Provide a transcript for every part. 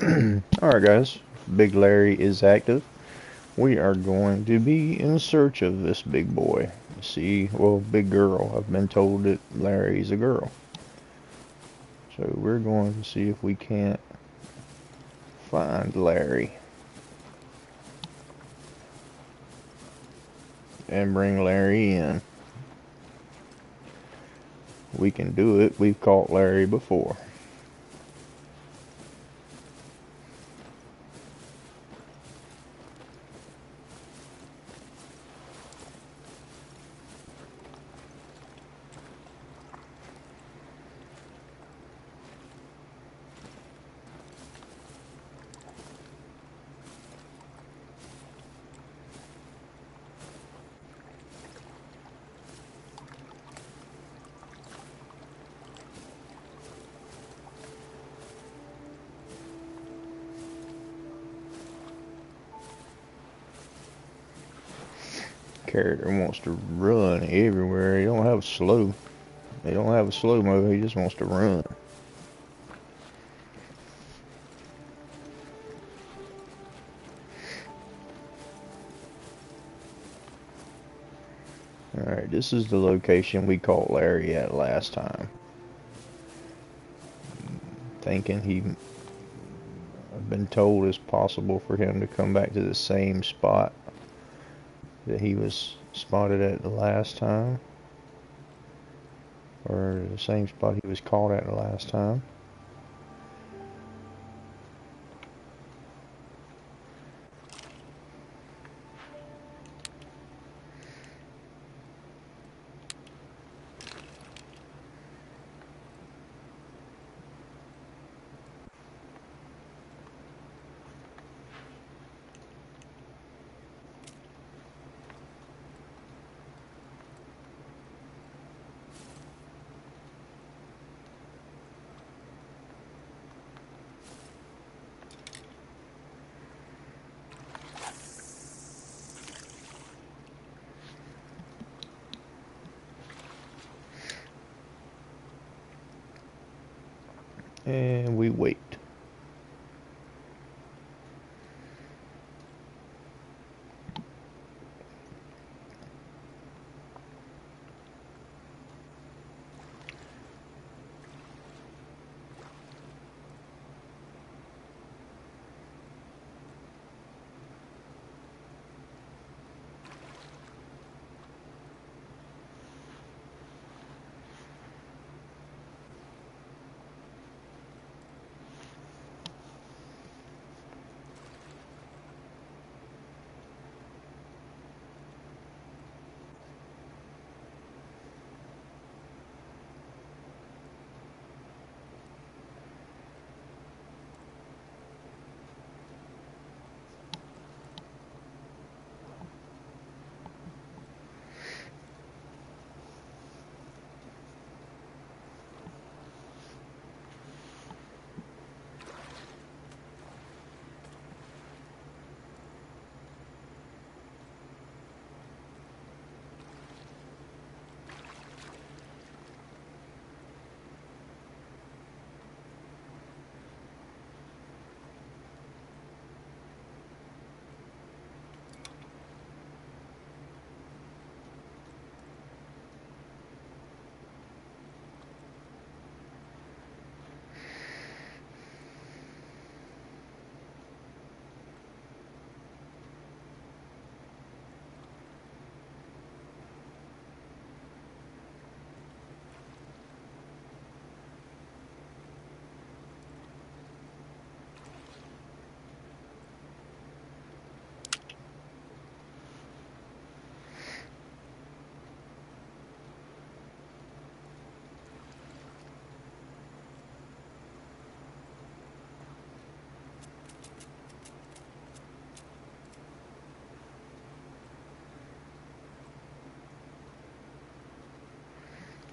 Alright guys, Big Larry is active. We are going to be in search of this big boy. See, well, big girl. I've been told that Larry's a girl. So we're going to see if we can't find Larry. And bring Larry in. We can do it. We've caught Larry before. Character wants to run everywhere. He don't have slow. He don't have a slow mo. He just wants to run. Alright, this is the location we caught Larry at last time. Thinking I've been told it's possible for him to come back to the same spot that he was spotted at the last time. Or the same spot he was caught at the last time. And we wait.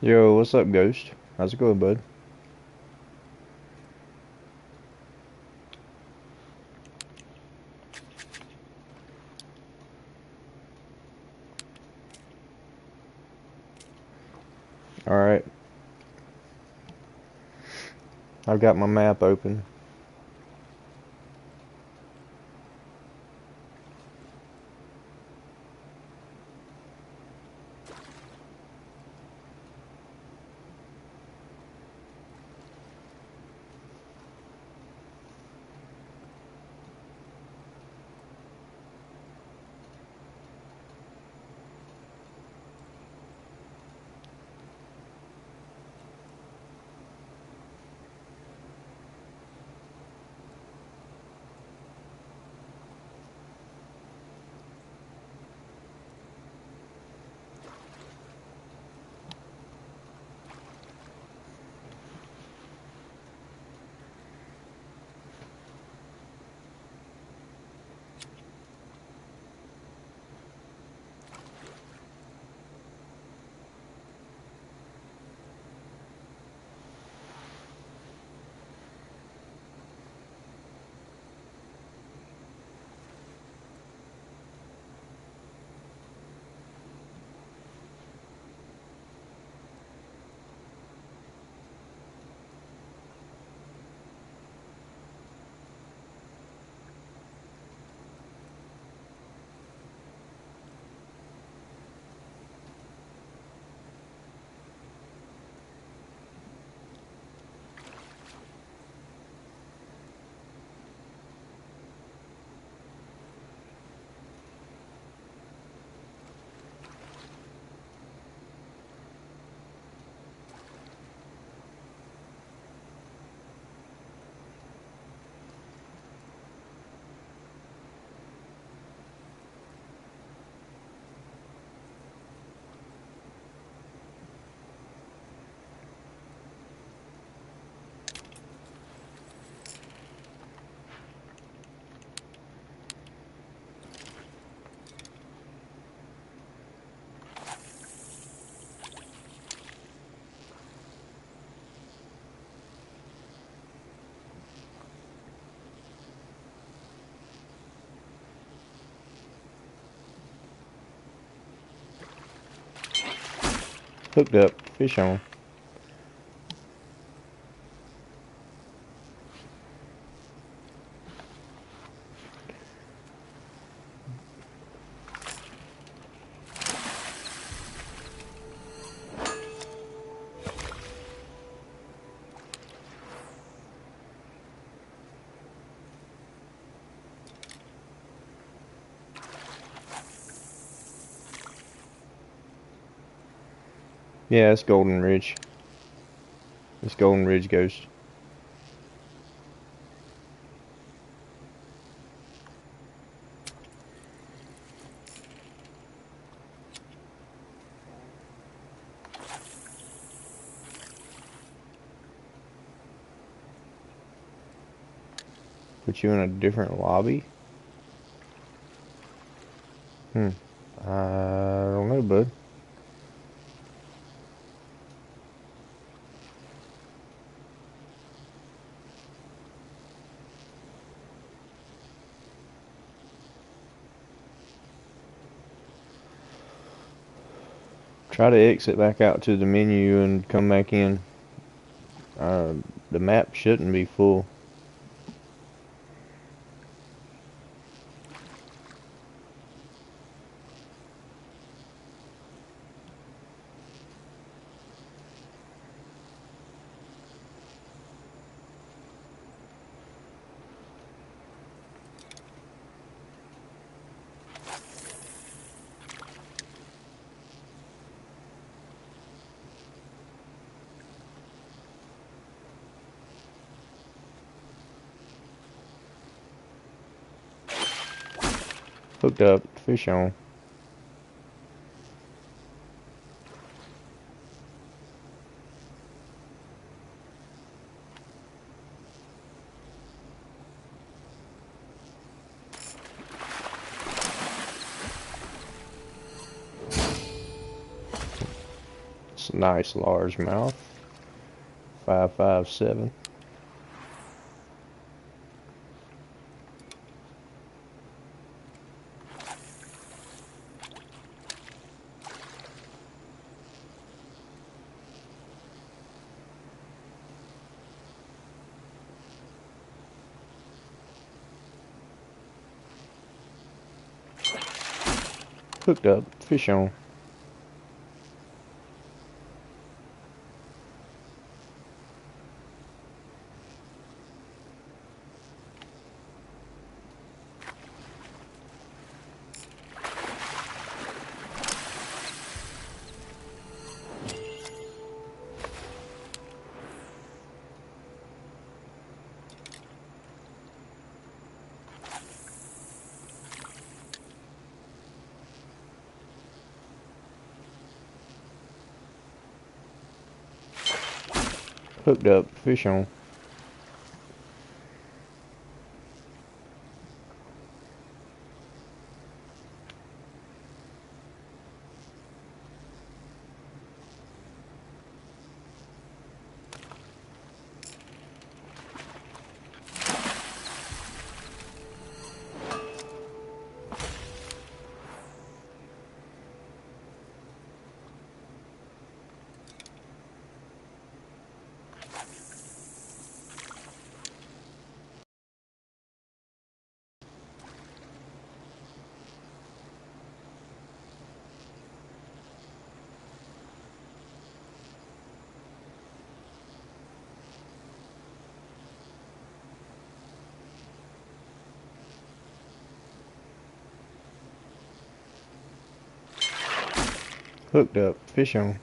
Yo, what's up, Ghost? How's it going, bud? Alright. I've got my map open. Hooked up. Fish on. Yeah, it's Golden Ridge. It's Golden Ridge Ghost. Put you in a different lobby? I don't know, bud. Try to exit back out to the menu and come back in. The map shouldn't be full. Hooked up. Fish on. It's a nice largemouth. 557. Hooked up. Fish on. Hooked up. Fish on. Hooked up. Fish on.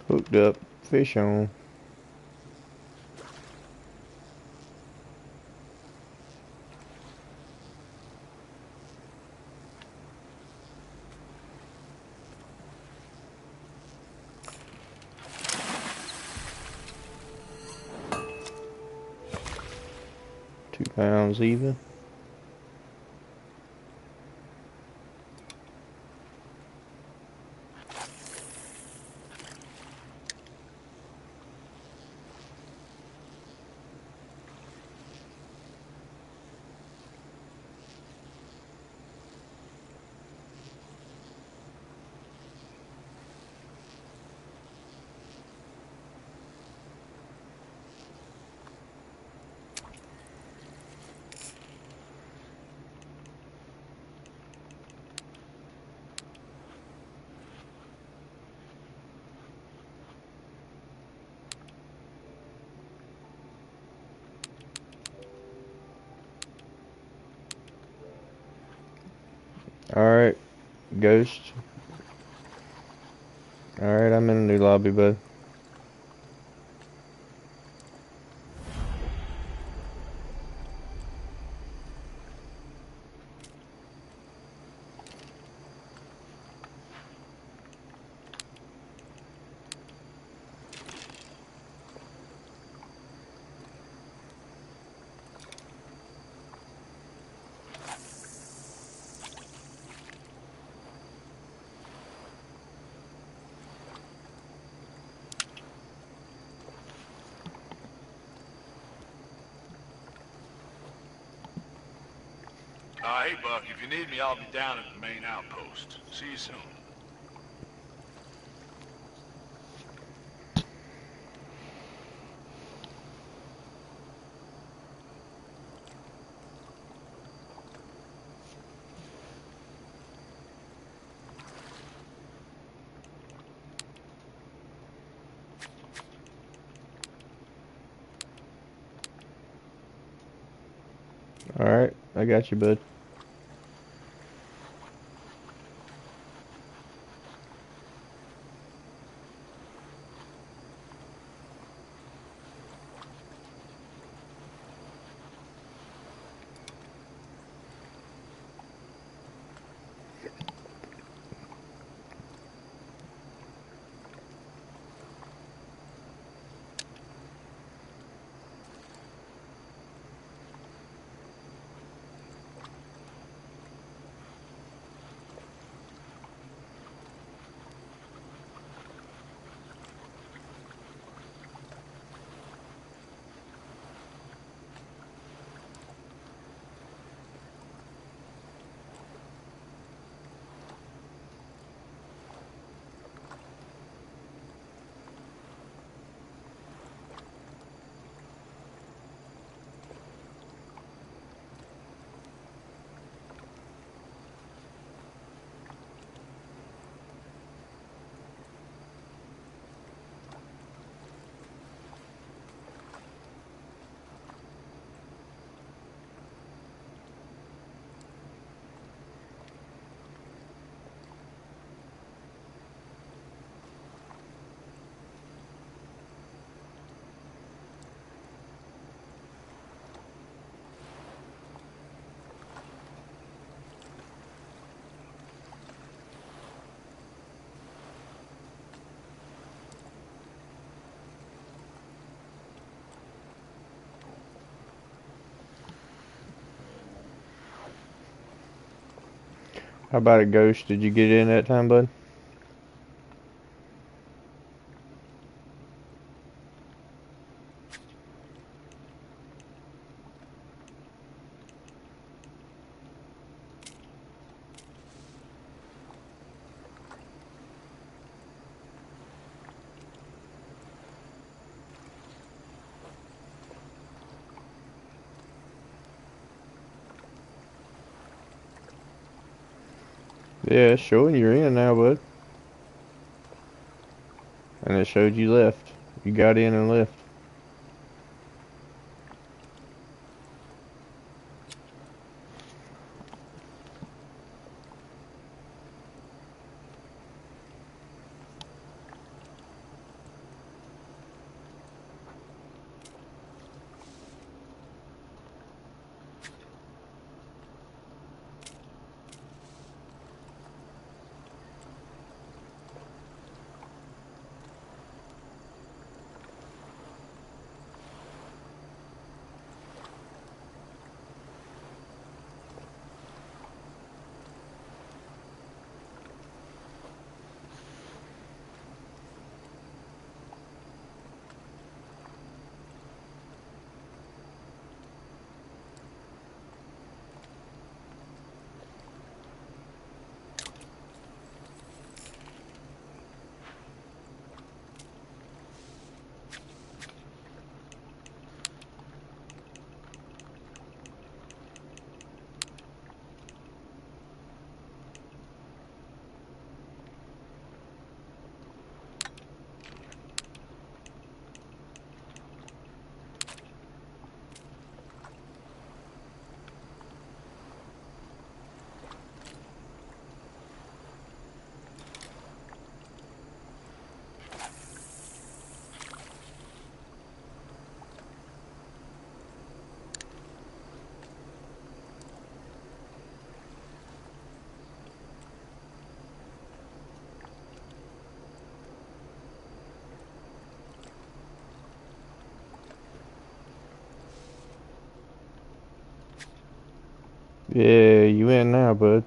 Hooked up. Fish on. £2 even. Alright, Ghost. Alright, I'm in a new lobby, bud. Hey, Buck, if you need me, I'll be down at the main outpost. See you soon. Alright, I got you, bud. How about it, Ghost? Did you get in that time, bud? Yeah, it's showing you're in now, bud. And it showed you left. You got in and left. Yeah, you in now, bud.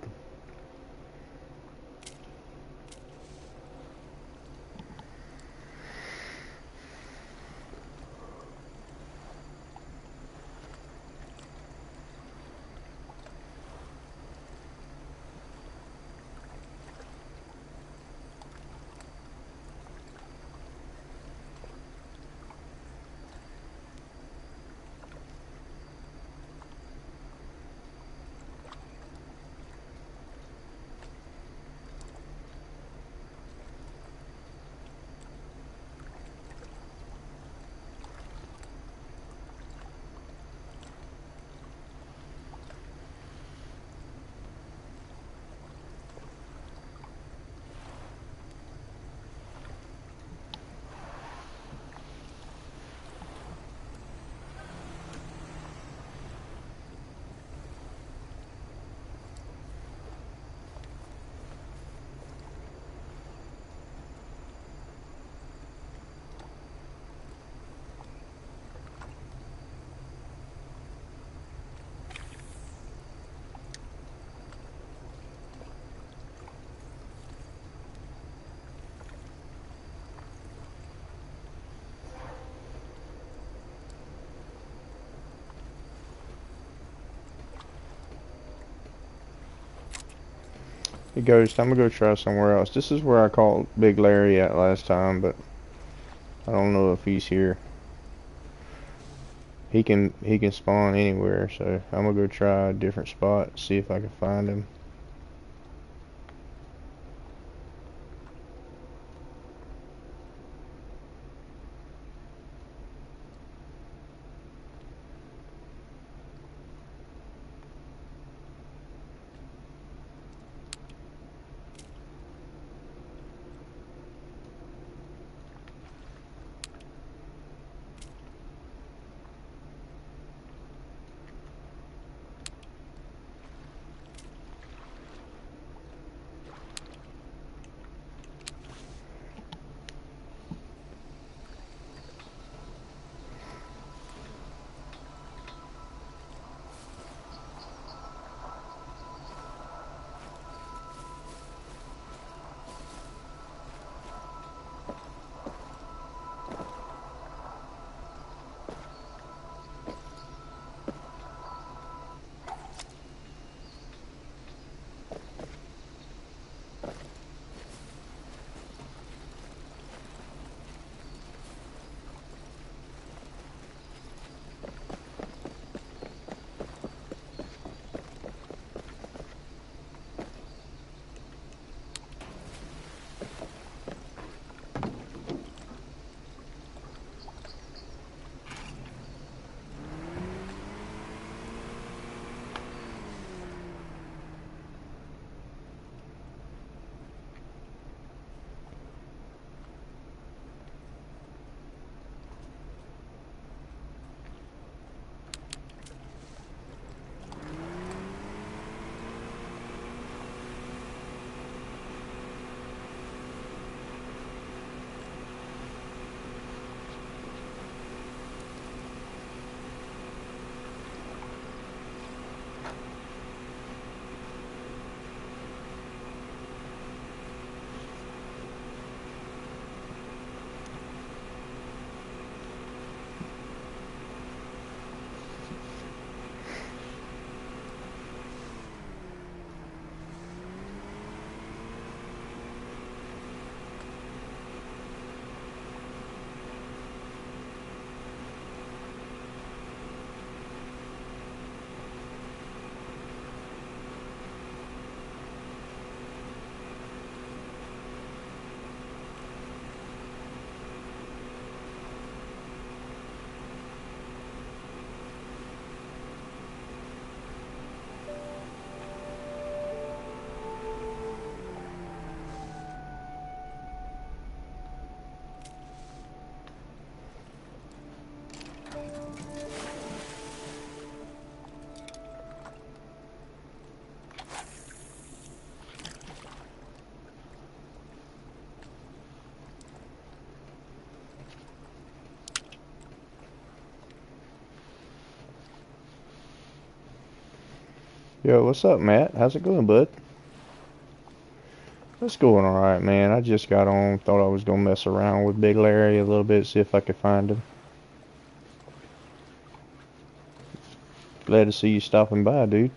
Hey, Ghost, I'm gonna go try somewhere else. This is where I caught Big Larry at last time, but I don't know if he's here. He can spawn anywhere, so I'm gonna go try a different spot, see if I can find him. Yo, what's up, Matt? How's it going, bud? It's going alright, man. I just got on, thought I was gonna mess around with Big Larry a little bit, see if I could find him. Glad to see you stopping by, dude.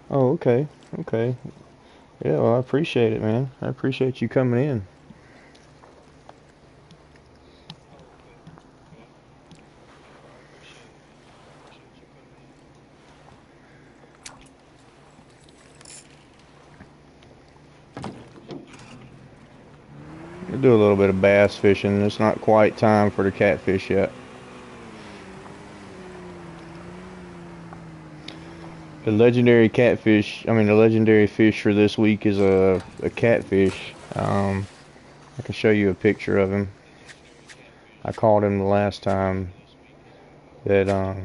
Oh, okay. Okay. Yeah, well, I appreciate it, man. I appreciate you coming in. I do a little bit of bass fishing. It's not quite time for the catfish yet. The legendary catfish, I mean, the legendary fish for this week is a catfish. I can show you a picture of him. I caught him the last time that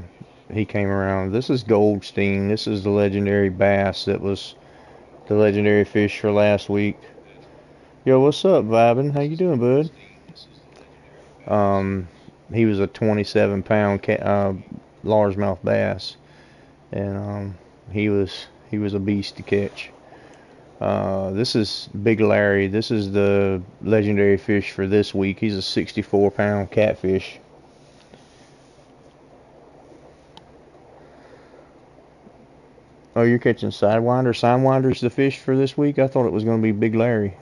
he came around. This is Goldstein. This is the legendary bass that was the legendary fish for last week. Yo, what's up, Vibin? How you doing, bud? Um, he was a 27-pound largemouth bass, and he was a beast to catch. This is Big Larry. This is the legendary fish for this week. He's a 64-pound catfish. Oh, you're catching Sidewinder? Sidewinder's the fish for this week? I thought it was going to be Big Larry.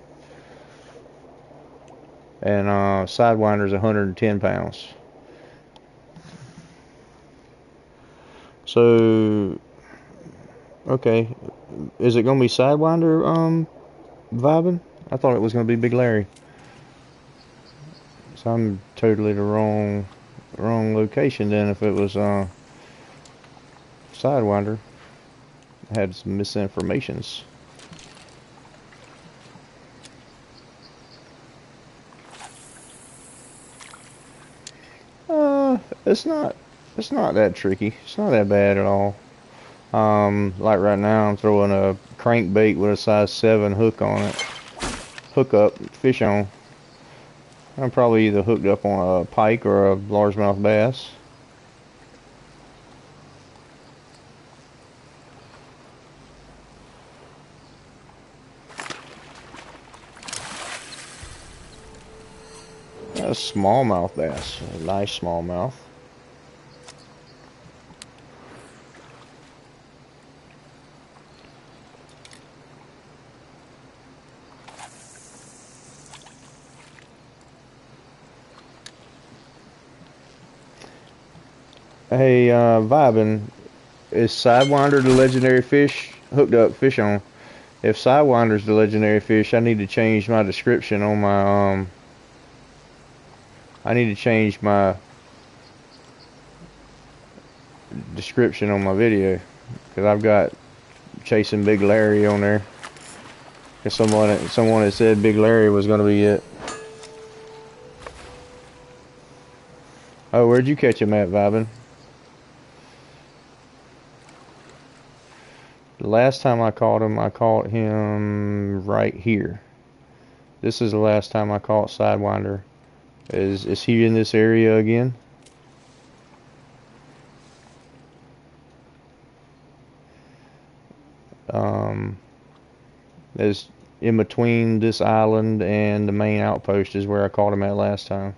And Sidewinder's 110 pounds. So, okay. Is it going to be Sidewinder vibing? I thought it was going to be Big Larry. So I'm totally the wrong location then if it was Sidewinder. I had some misinformations. It's not that tricky. It's not that bad at all. Like right now I'm throwing a crankbait with a size 7 hook on it. Hook up, fish on. I'm probably either hooked up on a pike or a largemouth bass. A smallmouth bass, a nice smallmouth. Hey, vibing, is Sidewinder the legendary fish? Hooked up, fish on. If Sidewinder's the legendary fish, I need to change my description on my I need to change my description on my video because I've got chasing Big Larry on there. Cause someone had said Big Larry was gonna be it. Oh, where'd you catch him at, vibing? The last time I caught him right here. This is the last time I caught Sidewinder. Is he in this area again? Is in between this island and the main outpost is where I caught him at last time.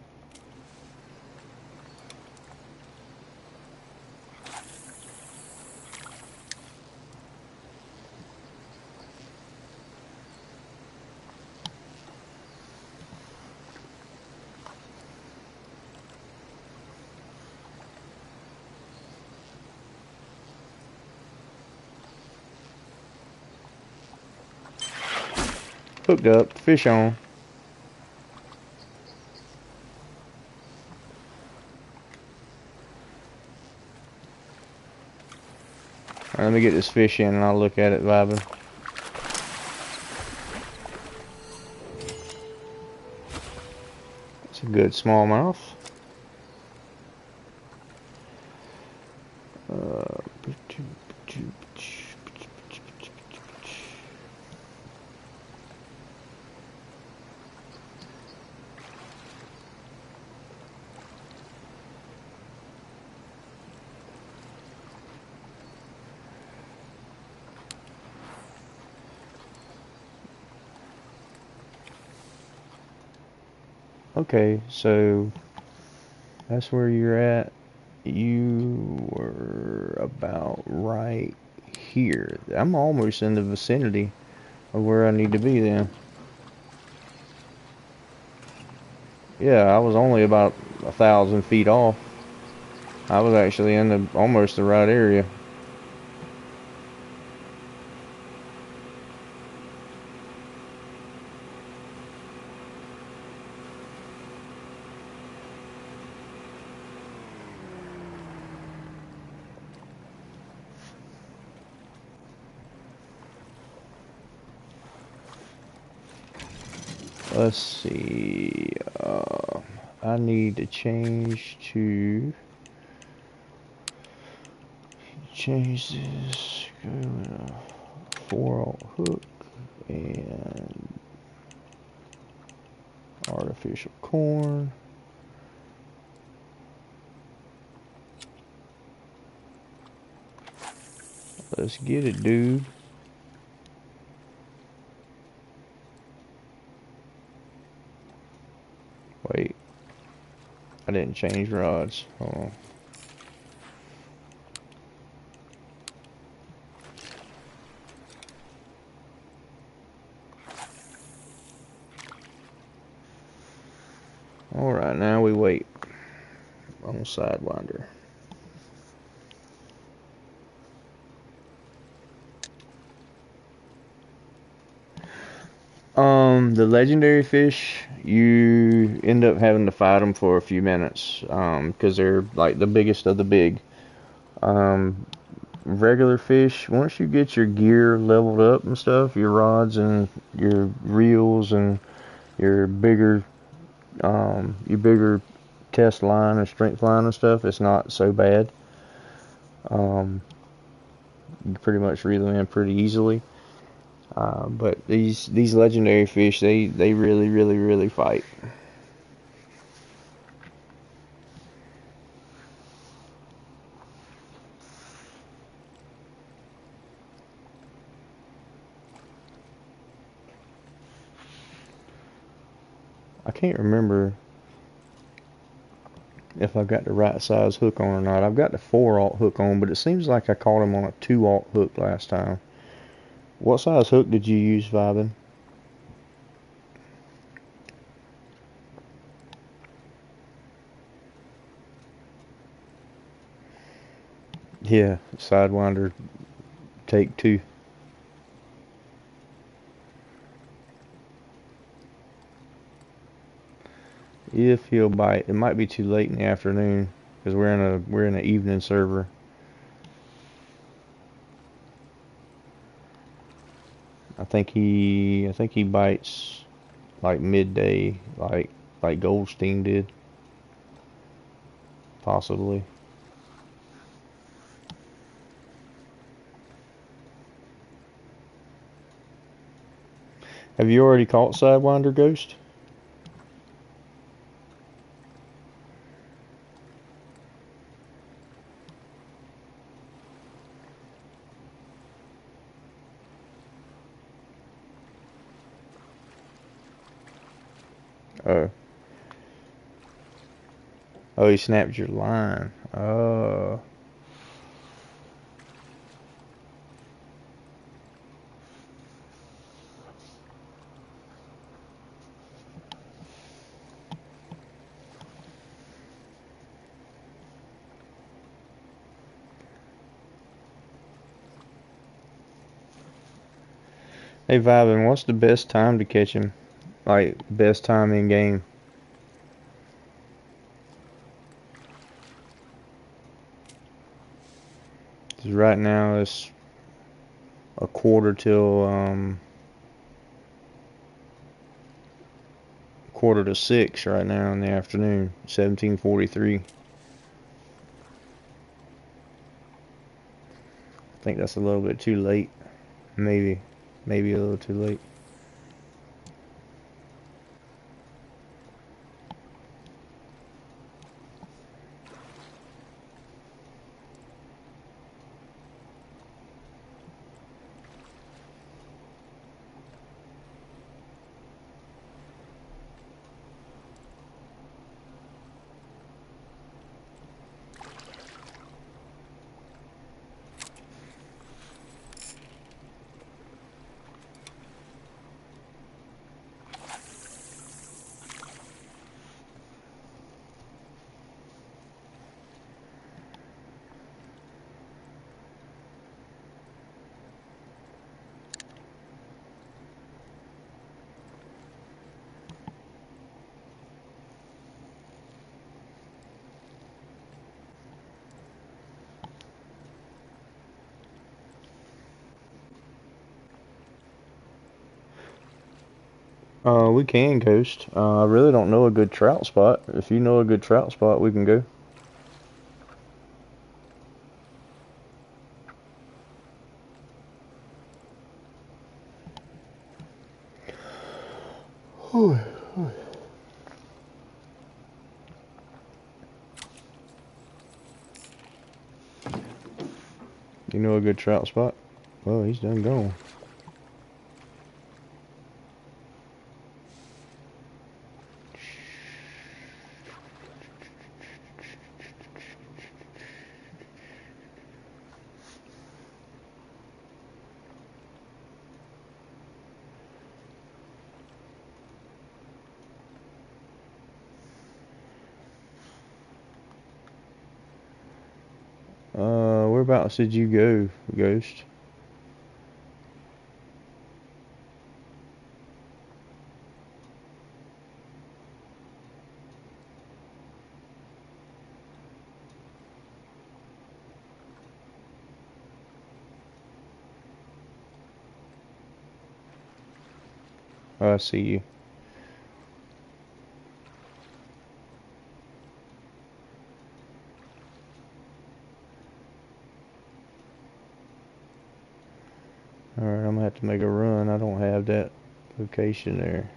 Hooked up, fish on. Alright, let me get this fish in and I'll look at it vibing. It's a good smallmouth. Okay, so that's where you're at. You were about right here. I'm almost in the vicinity of where I need to be then. Yeah, I was only about 1,000 feet off. I was actually in the almost the right area. Let's see. I need to change this. Go with a 4-aught hook and artificial corn. Let's get it, dude. Wait, I didn't change rods. Hold on. Alright, now we wait on Sidewinder. The legendary fish, you end up having to fight them for a few minutes, because they're like the biggest of the big. Regular fish, once you get your gear leveled up and stuff, your rods and your reels and your bigger test line and strength line and stuff, it's not so bad. You can pretty much reel them in pretty easily. But these legendary fish, they really fight. I can't remember if I got the right size hook on or not. I've got the 4-aught hook on, but it seems like I caught him on a 2-aught hook last time. What size hook did you use, Vibin? Yeah, Sidewinder take 2. If he'll bite, it might be too late in the afternoon because we're in an evening server. I think he bites like midday, like Goldstein did, possibly. Have you already caught Sidewinder, Ghost? Oh. Oh, he snapped your line. Oh. Hey Vibin, what's the best time to catch him? Like, best time in game? 'Cause right now it's a quarter to 6 right now in the afternoon, 17:43. I think that's a little bit too late. Maybe a little too late. We can ghost. I really don't know a good trout spot. If you know a good trout spot, we can go. You know a good trout spot? Oh, he's done gone. Whereabouts did you go, Ghost? Oh, I see you. Alright, I'm gonna have to make a run. I don't have that location there.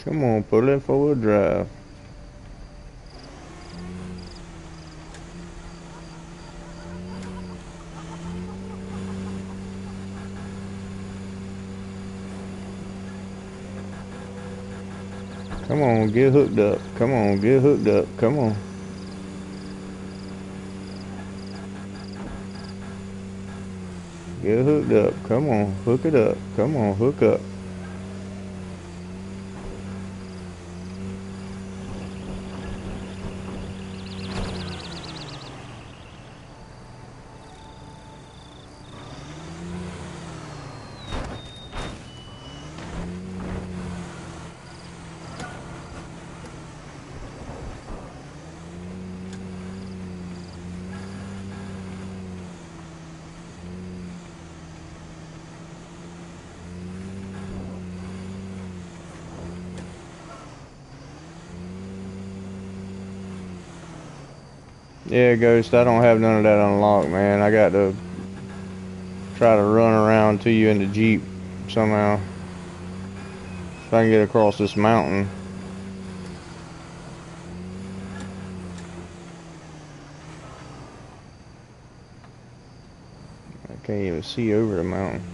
Come on, put it in forward drive. Come on, get hooked up. Come on, get hooked up. Come on. Get hooked up. Come on, hook it up. Come on, hook up. Yeah, Ghost, I don't have none of that unlocked, man. I got to try to run around to you in the Jeep somehow. If I can get across this mountain. I can't even see over the mountain.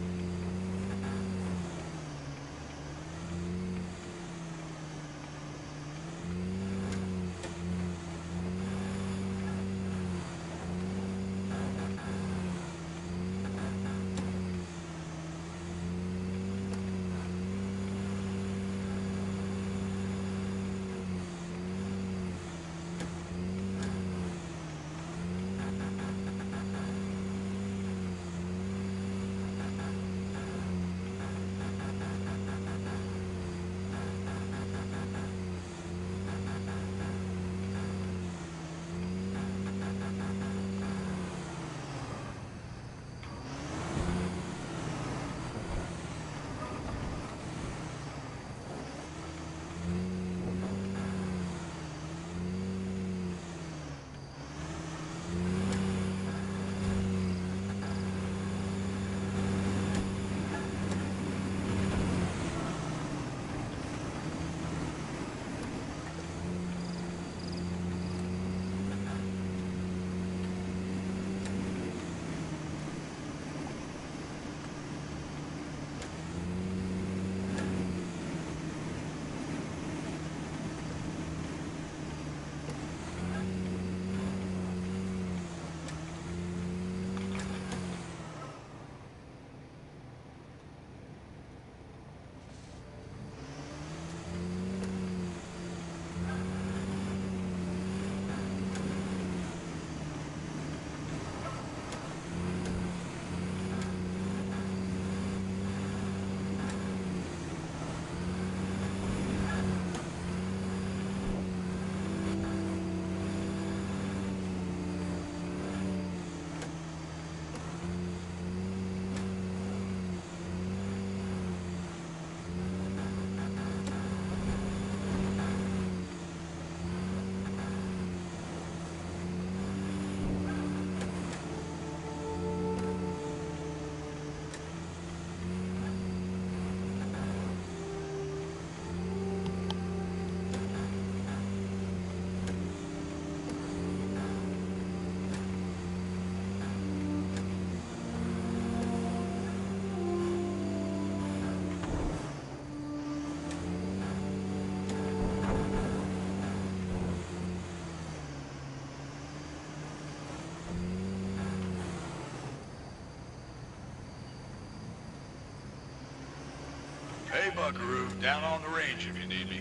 Hey, Buckaroo, down on the range if you need me.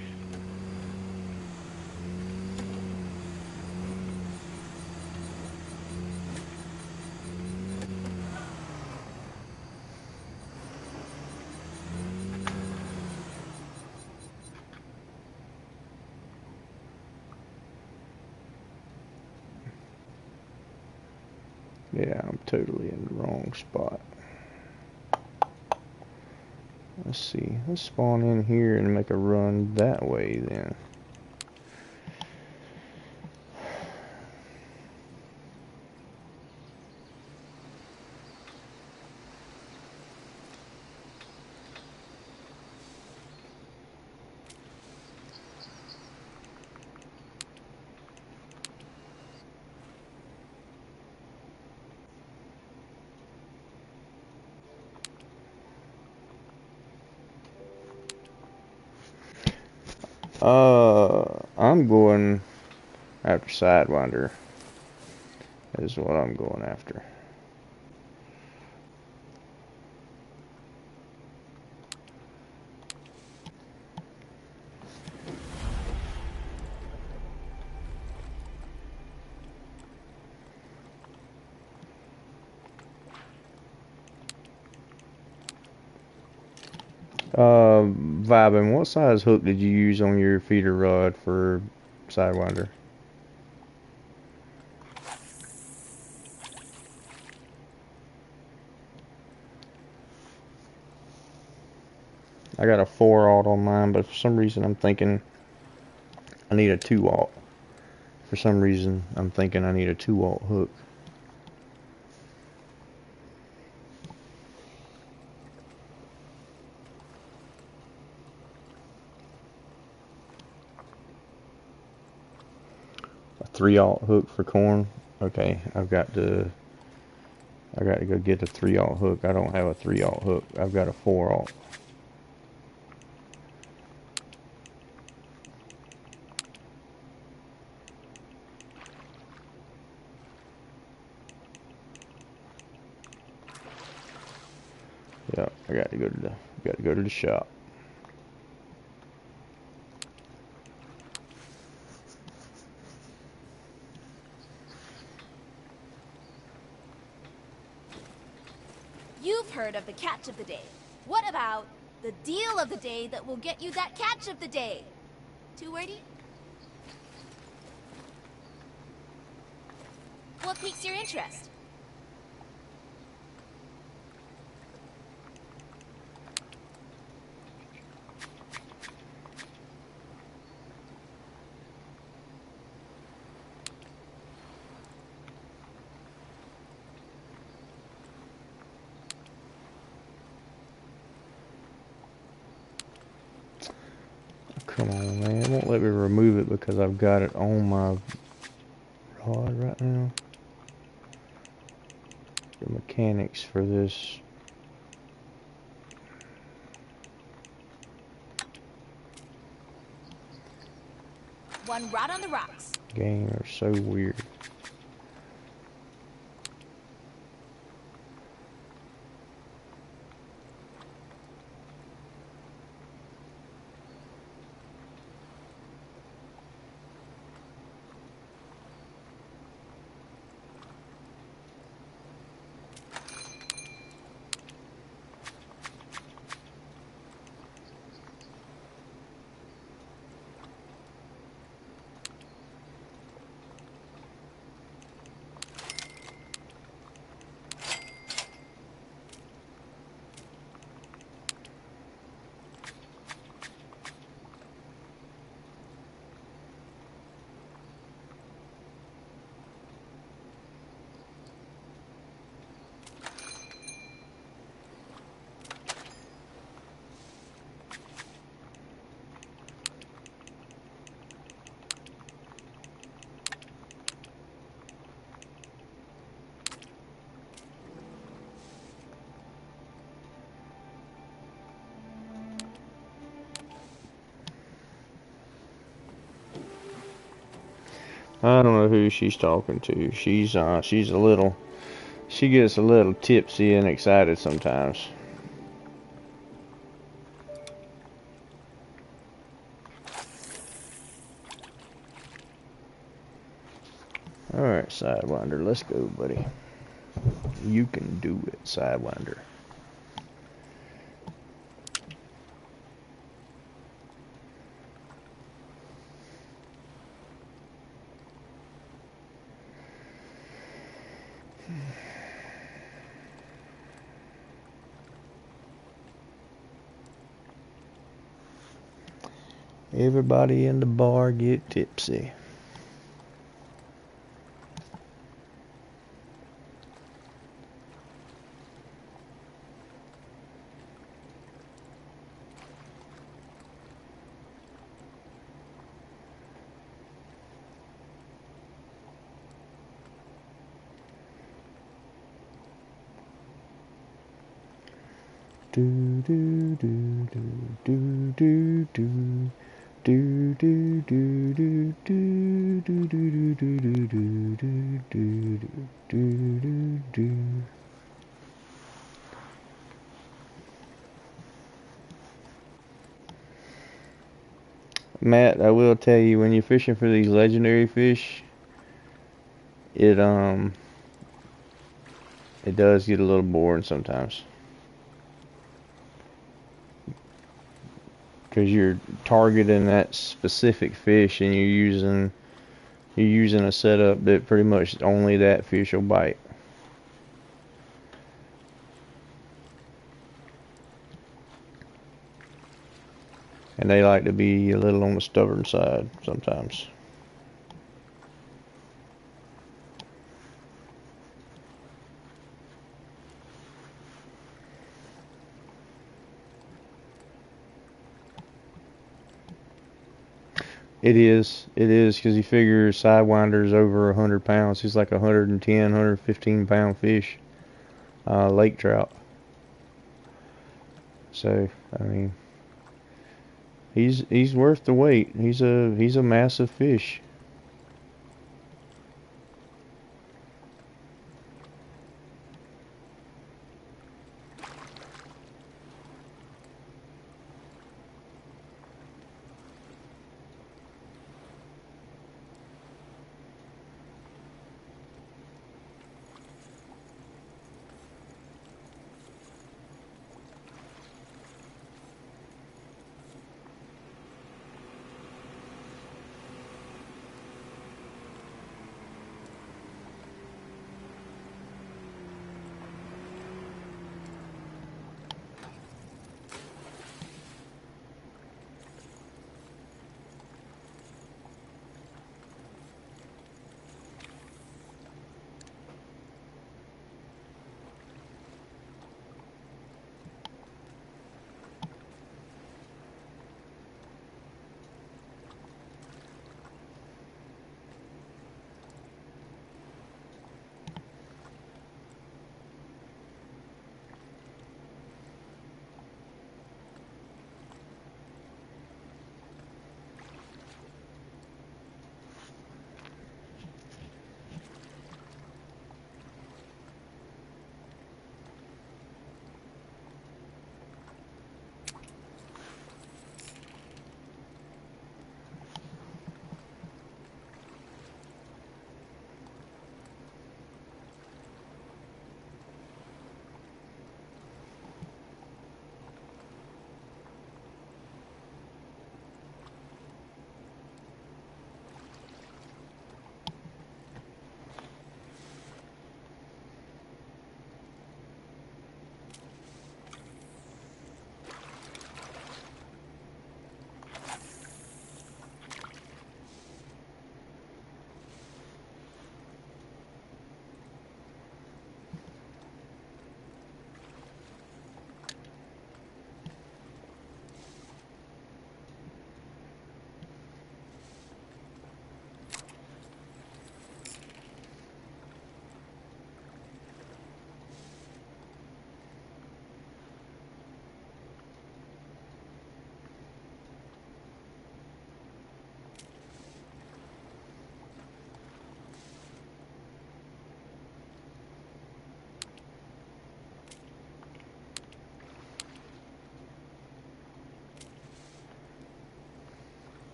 Yeah, I'm totally in the wrong spot. Let's see. Let's spawn in here and make a run that way then. I'm going after Sidewinder is what I'm going after. Vibin, what size hook did you use on your feeder rod for Sidewinder? I got a 4/0 on mine, but for some reason I'm thinking I need a 2/0. For some reason, I'm thinking I need a 2-aught hook. A 3-aught hook for corn. Okay, I got to go get a 3-aught hook. I don't have a 3-aught hook. I've got a 4-aught. Yeah, I got to go to the shop. You've heard of the catch of the day. What about the deal of the day that will get you that catch of the day? Too wordy? What piques your interest? Come on, man. It won't let me remove it because I've got it on my rod right now. The mechanics for this One rod on the rocks. game are so weird. I don't know who she's talking to. She gets a little tipsy and excited sometimes. Alright, Sidewinder, let's go, buddy. You can do it, Sidewinder. Everybody in the bar get tipsy. Do do do do do do do. Do do do do do do do do do do do do do do do. Matt, I will tell you, when you're fishing for these legendary fish, it does get a little boring sometimes. Because you're targeting that specific fish and you're using a setup that pretty much only that fish will bite. And they like to be a little on the stubborn side sometimes. It is, because you figure Sidewinder's over 100 pounds. He's like 110, 115 pound fish, lake trout. So, I mean, he's worth the wait. He's a massive fish.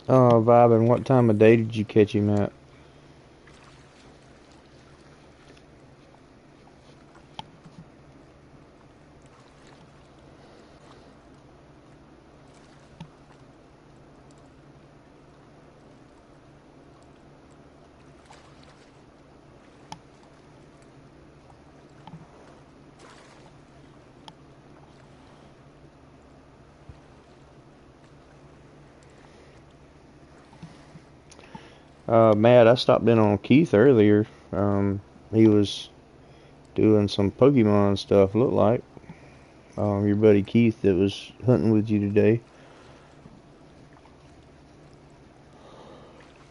Vibing, what time of day did you catch him at? Matt, I stopped in on Keith earlier. He was doing some Pokemon stuff, looked like. Your buddy Keith that was hunting with you today.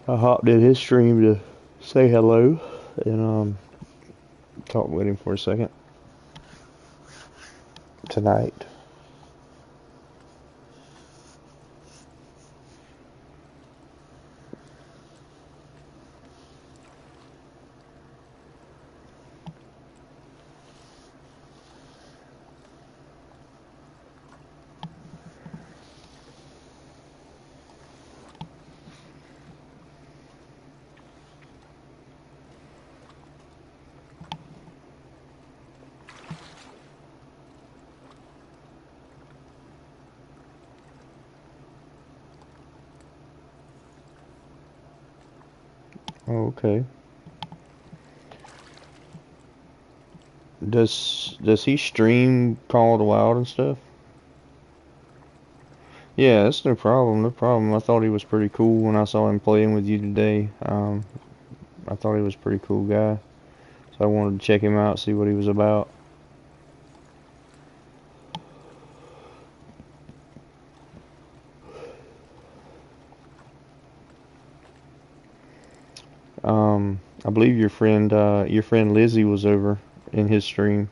I hopped in his stream to say hello and talk with him for a second tonight. Okay. Does he stream Call of the Wild and stuff? Yeah, that's no problem. No problem. I thought he was pretty cool when I saw him playing with you today. I thought he was a pretty cool guy, so I wanted to check him out, see what he was about. I believe your friend Lizzie was over in his stream.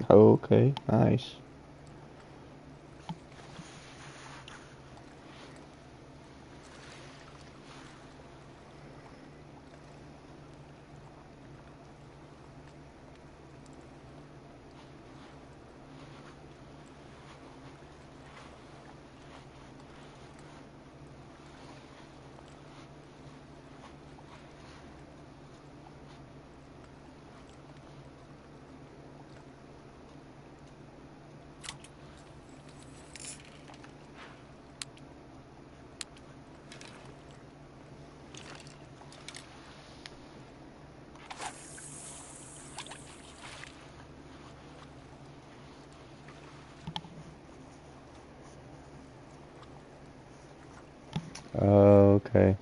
Oh, okay, nice. Okay.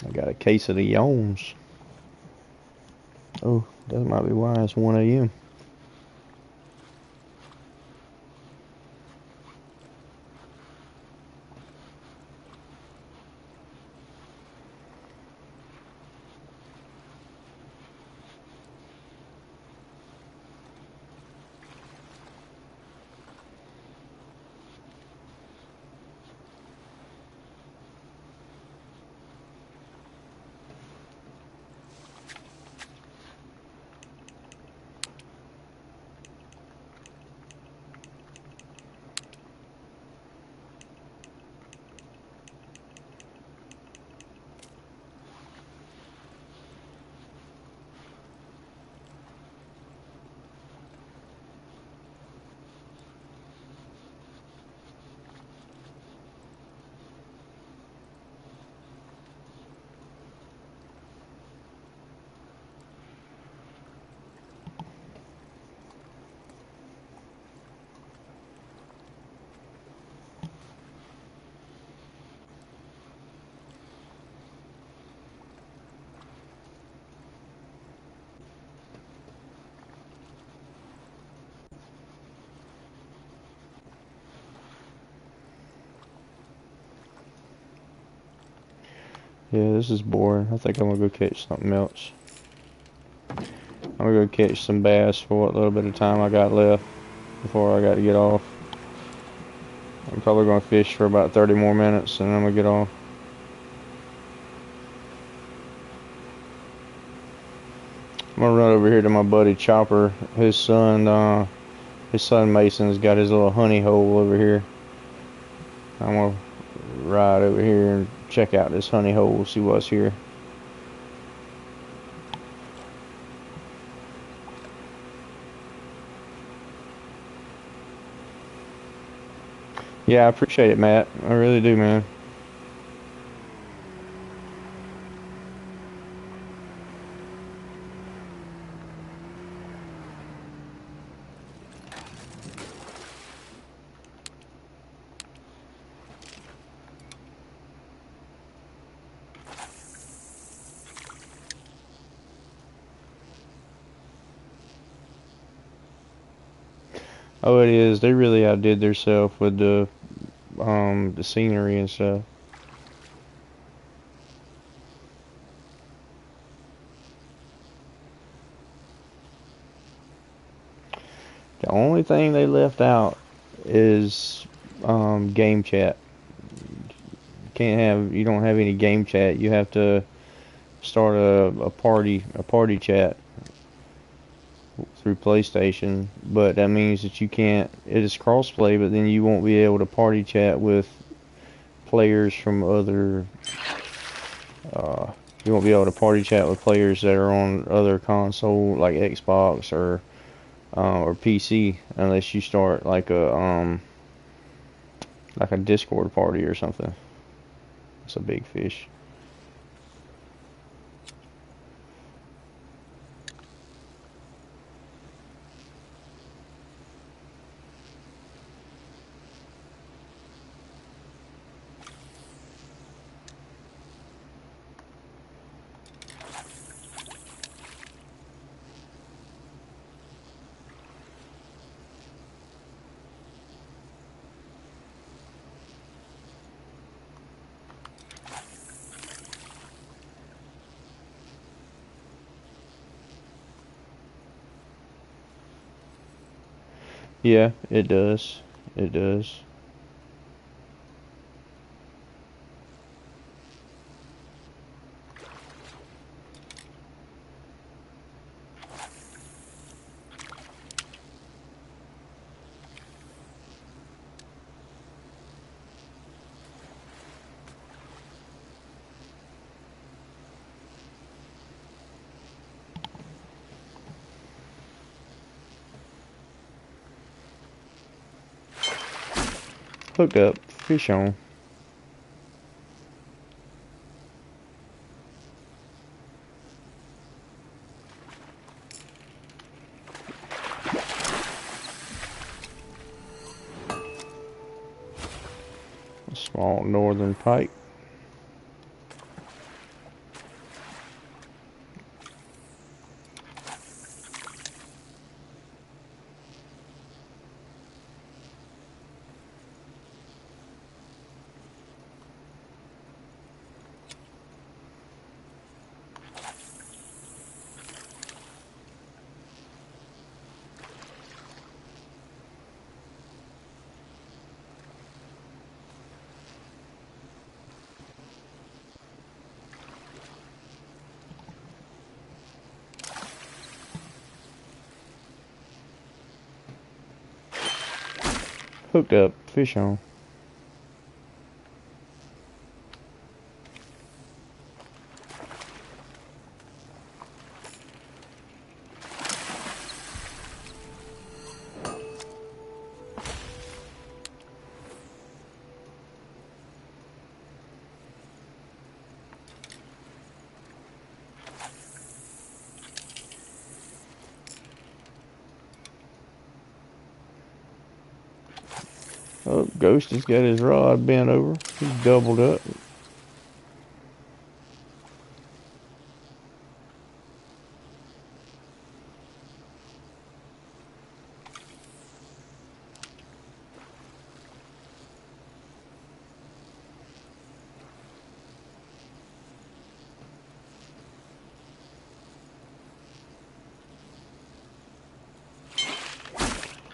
I got a case of the yawns. Oh, that might be why it's 1 a.m. Yeah, this is boring. I think I'm gonna go catch something else. I'm gonna go catch some bass for what little bit of time I got left before I got to get off. I'm probably gonna fish for about 30 more minutes and then I'm gonna get off. I'm gonna run over here to my buddy Chopper. His son Mason's got his little honey hole over here. I'm gonna ride over here and check out this honey hole, see what's here. Yeah, I appreciate it, Matt. I really do, man. Oh, it is. They really outdid themselves with the scenery and stuff. The only thing they left out is game chat. you don't have any game chat. You have to start a party chat through PlayStation, but that means that you can't. It is crossplay, but then you won't be able to party chat with players from other. You won't be able to party chat with players that are on other console like Xbox or PC unless you start like a Discord party or something. It's a big fish. Yeah, it does. It does. Hooked up, fish on. A small northern pike. Hooked up, fish on. Oh, Ghost has got his rod bent over. He's doubled up.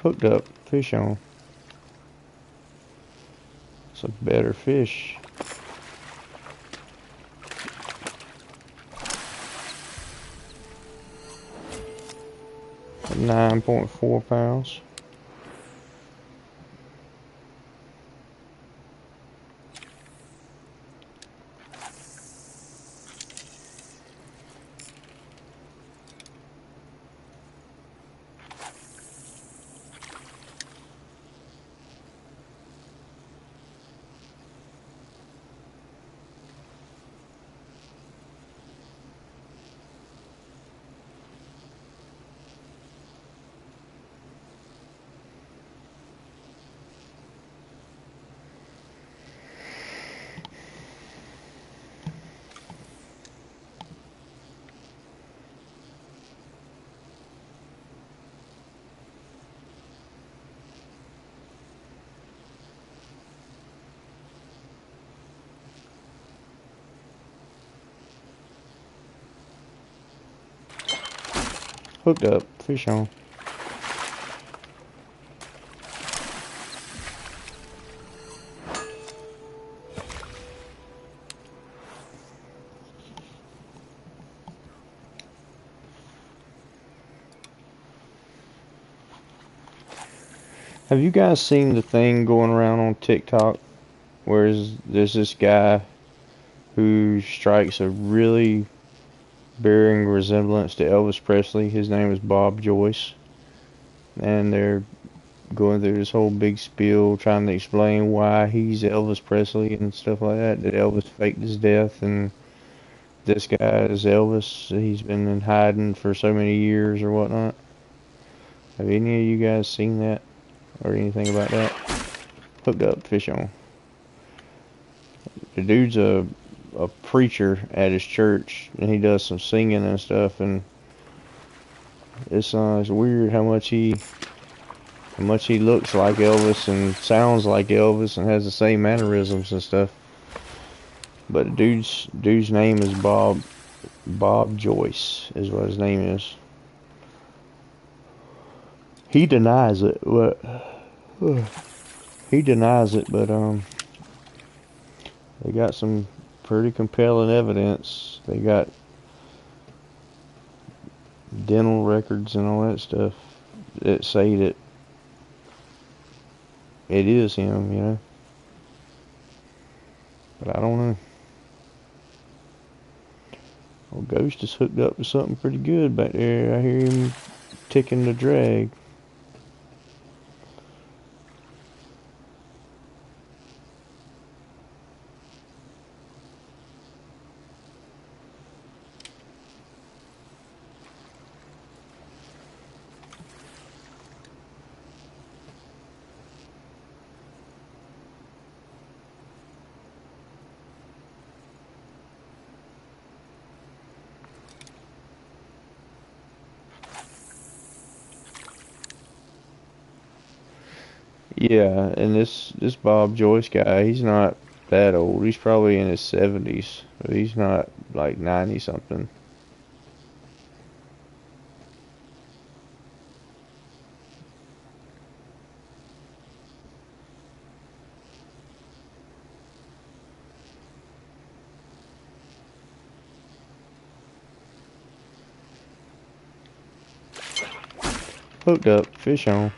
Hooked up, fish on. It's a better fish. 9.4 pounds. Hooked up, fish on. Have you guys seen the thing going around on TikTok where there's this guy who strikes a really bearing resemblance to Elvis Presley? His name is Bob Joyce, and they're going through this whole big spiel trying to explain why he's Elvis Presley and stuff like that. That Elvis faked his death, and this guy is Elvis. He's been in hiding for so many years or whatnot. Have any of you guys seen that or anything about that? Hooked up, fish on. The dude's a preacher at his church, and he does some singing and stuff, and it's weird how much he looks like Elvis and sounds like Elvis and has the same mannerisms and stuff. But the dude's name is Bob Joyce is what his name is. He denies it, but they got some pretty compelling evidence. They got dental records and all that stuff that say that it is him, you know. But I don't know. Well, Ghost is hooked up to something pretty good back there. I hear him ticking the drag. Yeah, and this Bob Joyce guy, he's not that old. He's probably in his 70s. But he's not like 90 something. Hooked up, fish on.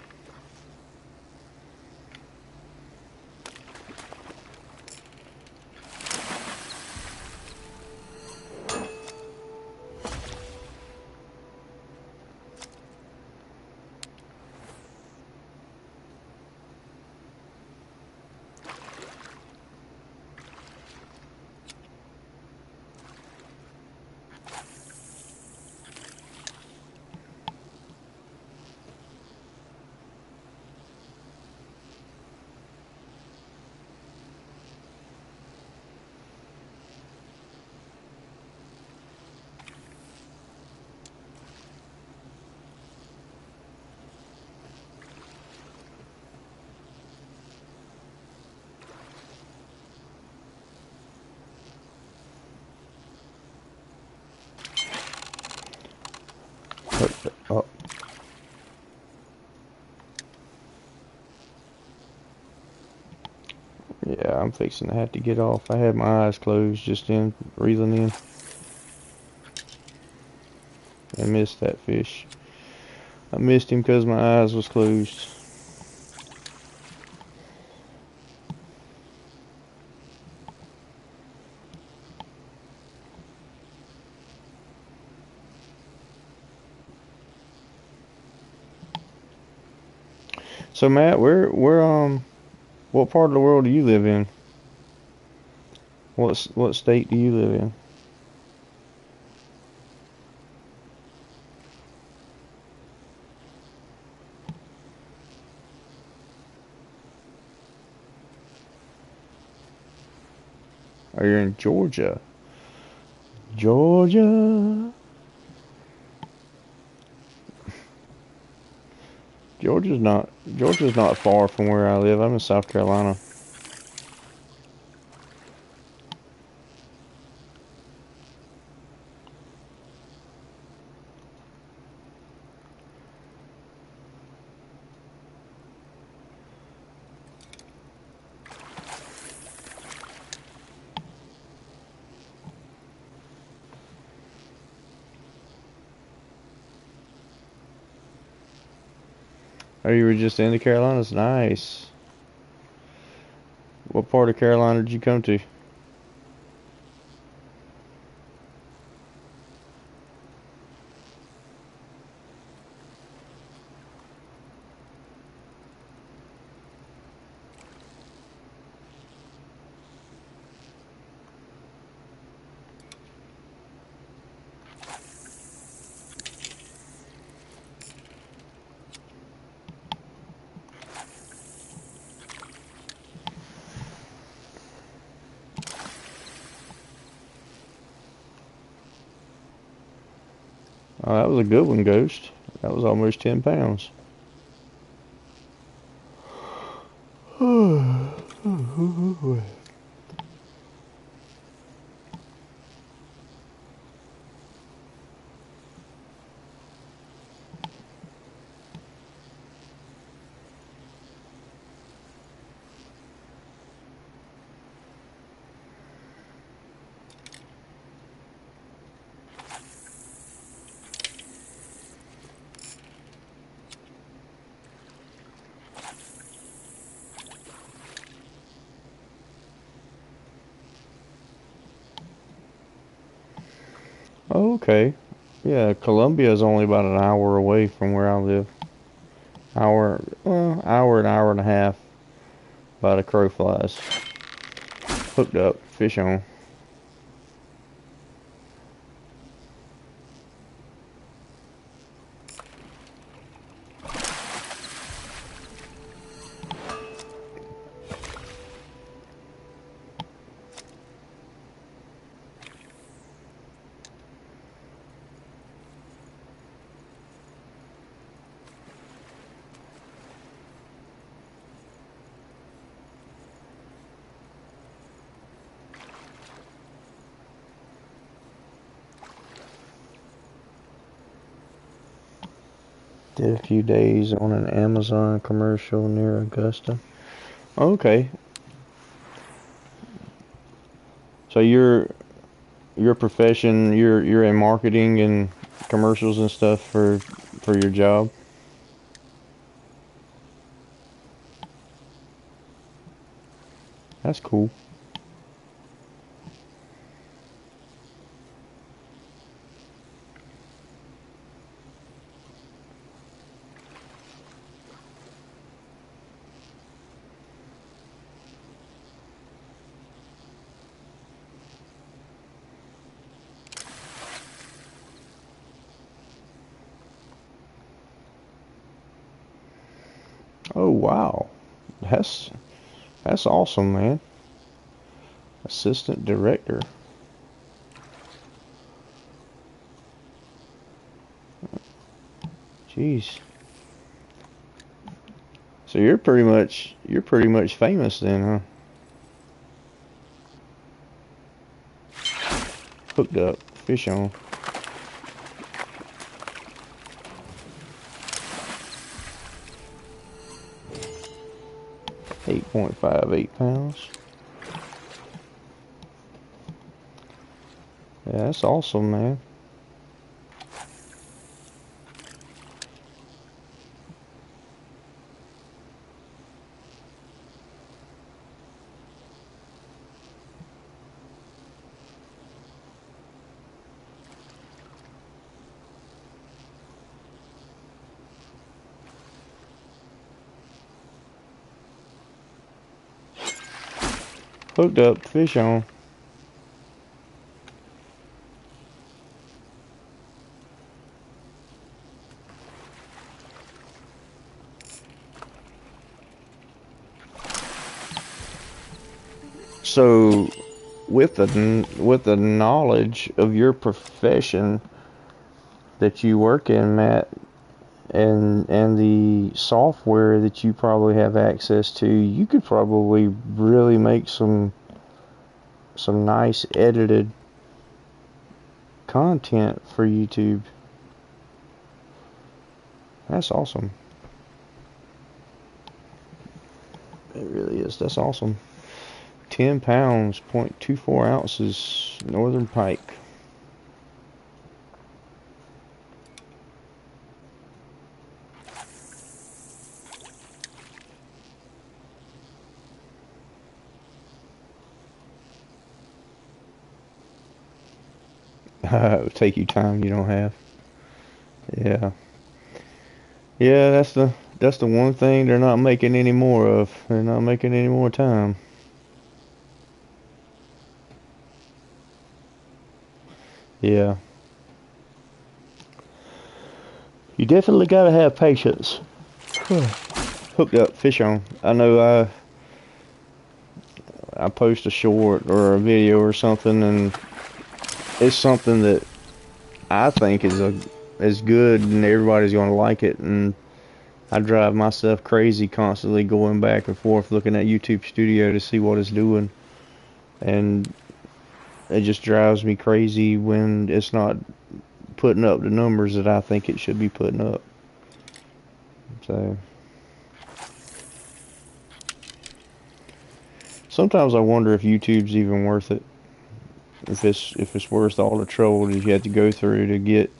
Hooked up. Yeah, I'm fixing to have to get off. I had my eyes closed just then, reeling in. I missed that fish. I missed him because my eyes was closed. So Matt, what part of the world do you live in? What state do you live in? Are you in Georgia? Georgia. Georgia's not far from where I live. I'm in South Carolina. Oh, you were just in the Carolinas? Nice. What part of Carolina did you come to? Oh, that was a good one, Ghost. That was almost 10 pounds. Okay. Yeah, Columbia is only about an hour away from where I live. An hour and a half by the crow flies. Hooked up, fish on. Did a few days on an Amazon commercial near Augusta. Okay. So your profession, you're in marketing and commercials and stuff for your job. That's cool. Oh wow. That's that's awesome, man. Assistant director. Jeez. So you're pretty much famous then, huh? Hooked up, fish on. 8.58 pounds. Yeah, that's awesome, man. Hooked up, fish on. So, with the knowledge of your profession that you work in, Matt, and the software that you probably have access to, you could probably really make some nice edited content for YouTube. That's awesome. It really is. That's awesome. 10 pounds, 0.24 ounces, northern pike. It would take you time you don't have. Yeah. Yeah, that's the one thing they're not making any more of. They're not making any more time. Yeah. You definitely gotta have patience. Hooked up, fish on. I know I post a short or a video or something, and it's something that I think is good, and everybody's gonna like it. And I drive myself crazy constantly going back and forth looking at YouTube Studio to see what it's doing, and it just drives me crazy when it's not putting up the numbers that I think it should be putting up. So sometimes I wonder if YouTube's even worth it. If it's worth all the trouble that you have to go through to get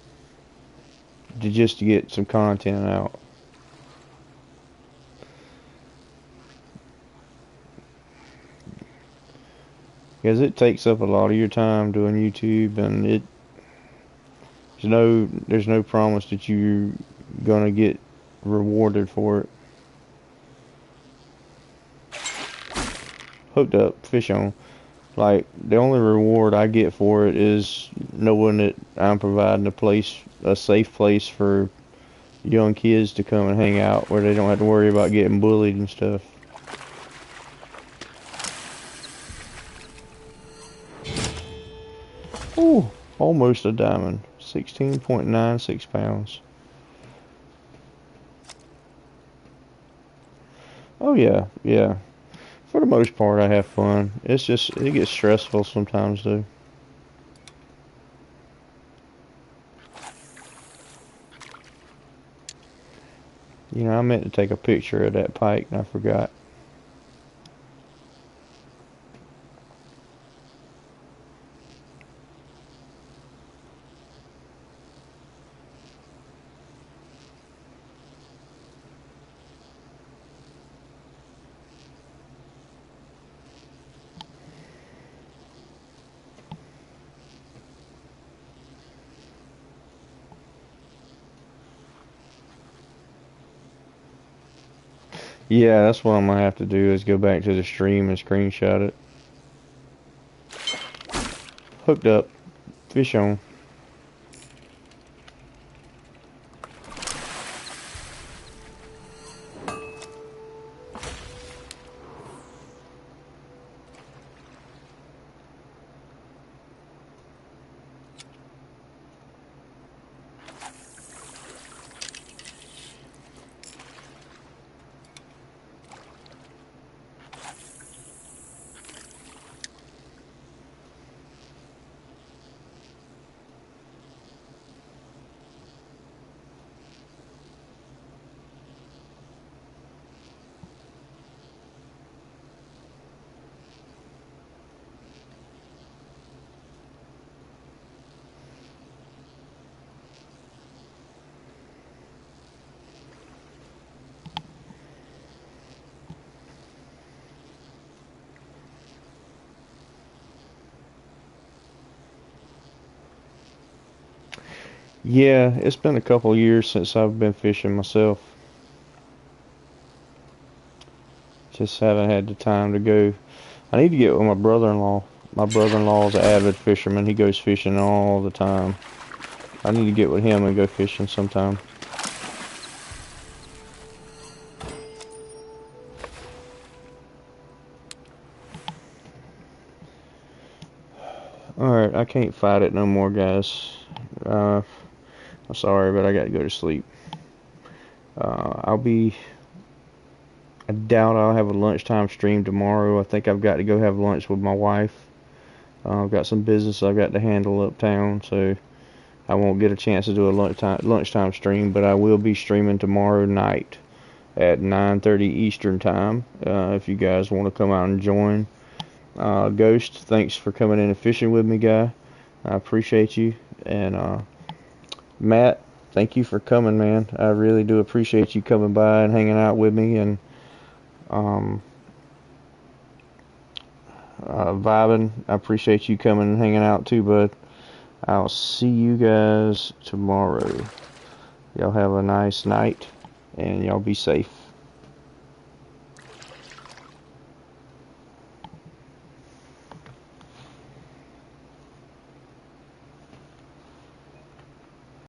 some content out. Because it takes up a lot of your time doing YouTube, and there's no promise that you're gonna get rewarded for it. Hooked up, fish on. Like, the only reward I get for it is knowing that I'm providing a safe place for young kids to come and hang out where they don't have to worry about getting bullied and stuff. Ooh, almost a diamond. 16.96 pounds. Oh yeah, yeah. For the most part, I have fun. It's just, it gets stressful sometimes, though. You know, I meant to take a picture of that pike, and I forgot. Yeah, that's what I'm gonna have to do, is go back to the stream and screenshot it. Hooked up. Fish on. Yeah, it's been a couple years since I've been fishing myself. Just haven't had the time to go. I need to get with my brother-in-law. My brother-in-law is an avid fisherman. He goes fishing all the time. I need to get with him and go fishing sometime. Alright, I can't fight it no more, guys. I'm sorry, but I gotta go to sleep. I doubt I'll have a lunchtime stream tomorrow. I think I've got to go have lunch with my wife. I've got some business I've got to handle uptown, so I won't get a chance to do a lunchtime stream, but I will be streaming tomorrow night at 9:30 Eastern time. If you guys want to come out and join. Ghost, thanks for coming in and fishing with me, guy. I appreciate you. And Matt, thank you for coming, man. I really do appreciate you coming by and hanging out with me and vibing. I appreciate you coming and hanging out too, bud. I'll see you guys tomorrow. Y'all have a nice night, and y'all be safe.